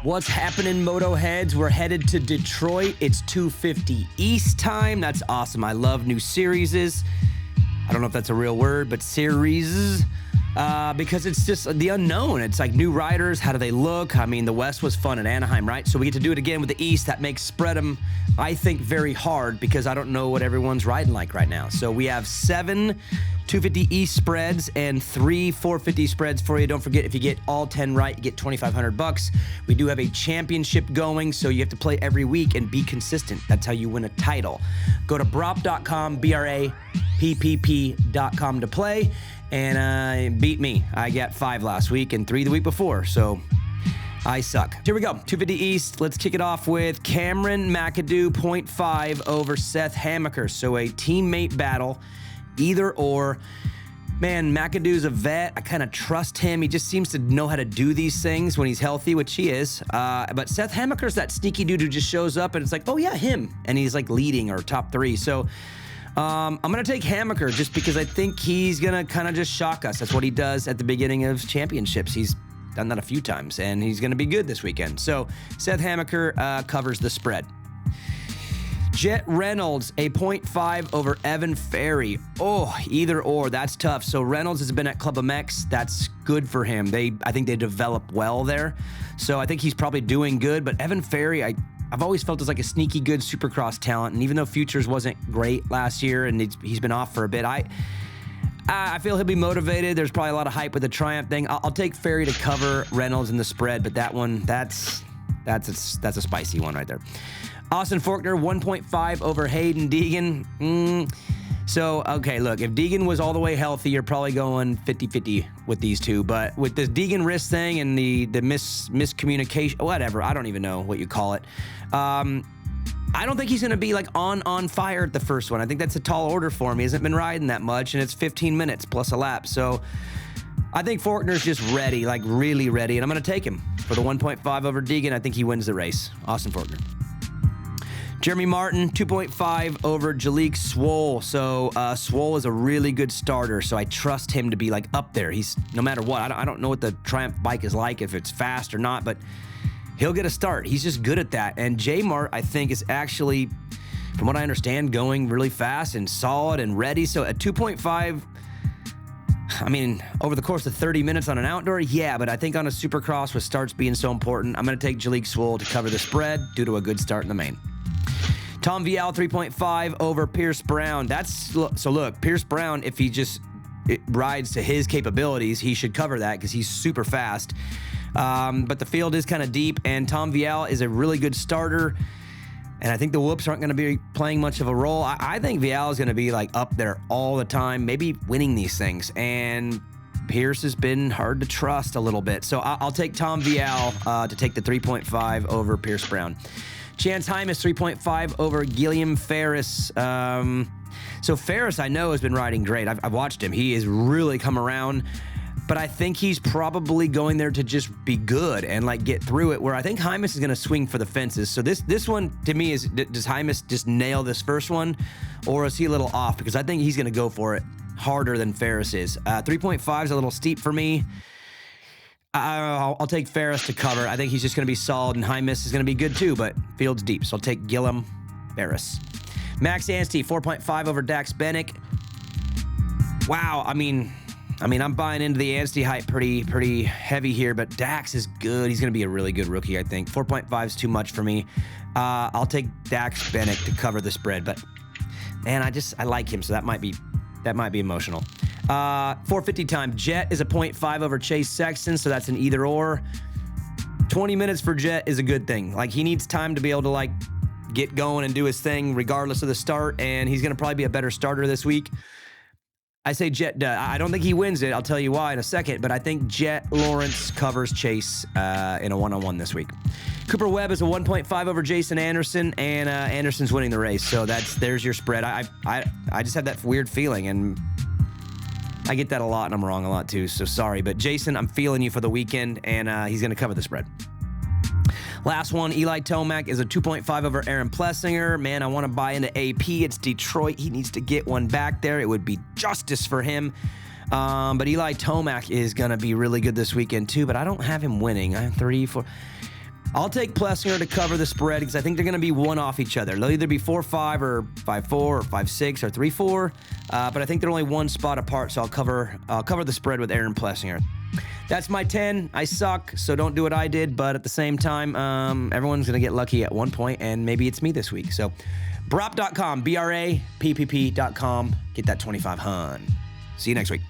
What's happening, Moto heads? We're headed to Detroit. It's 2:50 East time. That's awesome. I love new series. I don't know if that's a real word, but series. Because it's just the unknown. It's like new riders. How do they look? I mean, the West was fun at Anaheim, right? So we get to do it again with the East. That makes spread them, I think, very hard because I don't know what everyone's riding like right now. So we have 7 250 East spreads and 3 450 spreads for you. Don't forget, if you get all 10 right, you get $2,500. We do have a championship going, so you have to play every week and be consistent. That's how you win a title. Go to brop.com, BRAPPP.com to play. And beat me. I got 5 last week and 3 the week before, so I suck. Here we go, 250 East. Let's kick it off with Cameron McAdoo, 0.5 over Seth Hammaker. So a teammate battle, either or. Man, McAdoo's a vet. I kind of trust him. He just seems to know how to do these things when he's healthy, which he is. But Seth Hammaker's that sneaky dude who just shows up and it's like, oh yeah, him. And he's like leading or top 3. So I'm going to take Hammaker just because I think he's going to kind of just shock us. That's what he does at the beginning of championships. He's done that a few times, and he's going to be good this weekend. So Seth Hammaker covers the spread. Jett Reynolds, a 0.5 over Evan Ferry. Oh, either or. That's tough. So Reynolds has been at Club MX. That's good for him. I think they develop well there. So I think he's probably doing good. But Evan Ferry, I've always felt as like a sneaky good Supercross talent, and even though Futures wasn't great last year and he's been off for a bit, I feel he'll be motivated. There's probably a lot of hype with the Triumph thing. I'll take Ferry to cover Reynolds in the spread, but that one, that's a spicy one right there. Austin Forkner, 1.5 over Hayden Deegan. So, okay, look, if Deegan was all the way healthy, you're probably going 50-50 with these two. But with this Deegan wrist thing and the miscommunication, whatever, I don't even know what you call it. I don't think he's going to be like on fire at the first one. I think that's a tall order for him. He hasn't been riding that much, and it's 15 minutes plus a lap. So I think Forkner's just ready, like really ready, and I'm going to take him for the 1.5 over Deegan. I think he wins the race. Austin Forkner. Jeremy Martin, 2.5 over Jalek Swoll. So Swoll is a really good starter, so I trust him to be like up there. He's, no matter what, I don't know what the Triumph bike is like, if it's fast or not, but he'll get a start. He's just good at that. And J-Mart, I think, is actually, from what I understand, going really fast and solid and ready. So at 2.5, I mean, over the course of 30 minutes on an outdoor, yeah, but I think on a Supercross with starts being so important, I'm going to take Jalek Swoll to cover the spread due to a good start in the main. Tom Vialle, 3.5 over Pierce Brown. So look, Pierce Brown, if he just rides to his capabilities, he should cover that because he's super fast. But the field is kind of deep, and Tom Vialle is a really good starter, and I think the whoops aren't going to be playing much of a role. I think Vialle is going to be like up there all the time, maybe winning these things, and Pierce has been hard to trust a little bit. So I'll take Tom Vialle to take the 3.5 over Pierce Brown. Chance Hymas, 3.5 over Gilliam Ferris. So Ferris, I know, has been riding great. I've watched him. He has really come around, but I think he's probably going there to just be good and like get through it, where I think Hymas is going to swing for the fences. So this one, to me, is, does Hymas just nail this first one, or is he a little off? Because I think he's going to go for it harder than Ferris is. 3.5 is a little steep for me. I'll take Ferris to cover. I think he's just going to be solid, and Hymas is going to be good too, but field's deep, so I'll take Gilliam Ferris. Max Anstie, 4.5 over Dax Bennick. Wow, I mean, I'm buying into the Anstie hype pretty heavy here, but Dax is good. He's going to be a really good rookie, I think. 4.5 is too much for me. I'll take Dax Bennick to cover the spread, but man, I like him, so that might be emotional. 450 time. Jett is a 0.5 over Chase Sexton, so that's an either or. 20 minutes for Jett is a good thing. Like, he needs time to be able to like get going and do his thing regardless of the start, and he's going to probably be a better starter this week. I say Jett. I don't think he wins it. I'll tell you why in a second, but I think Jett Lawrence covers Chase in a one-on-one this week. Cooper Webb is a 1.5 over Jason Anderson, and Anderson's winning the race, so there's your spread. I just have that weird feeling, and I get that a lot, and I'm wrong a lot too, so sorry. But Jason, I'm feeling you for the weekend, and he's going to cover the spread. Last one, Eli Tomac is a 2.5 over Aaron Plessinger. Man, I want to buy into AP. It's Detroit. He needs to get one back there. It would be justice for him. But Eli Tomac is going to be really good this weekend too, but I don't have him winning. I have 3, 4. I'll take Plessinger to cover the spread because I think they're going to be one off each other. They'll either be 4-5 or 5-4 or 5-6 or 3-4, but I think they're only one spot apart, so I'll cover the spread with Aaron Plessinger. That's my 10. I suck, so don't do what I did, but at the same time, everyone's going to get lucky at one point, and maybe it's me this week. So brap.com, BRAPPP.com, get that 25 hun. See you next week.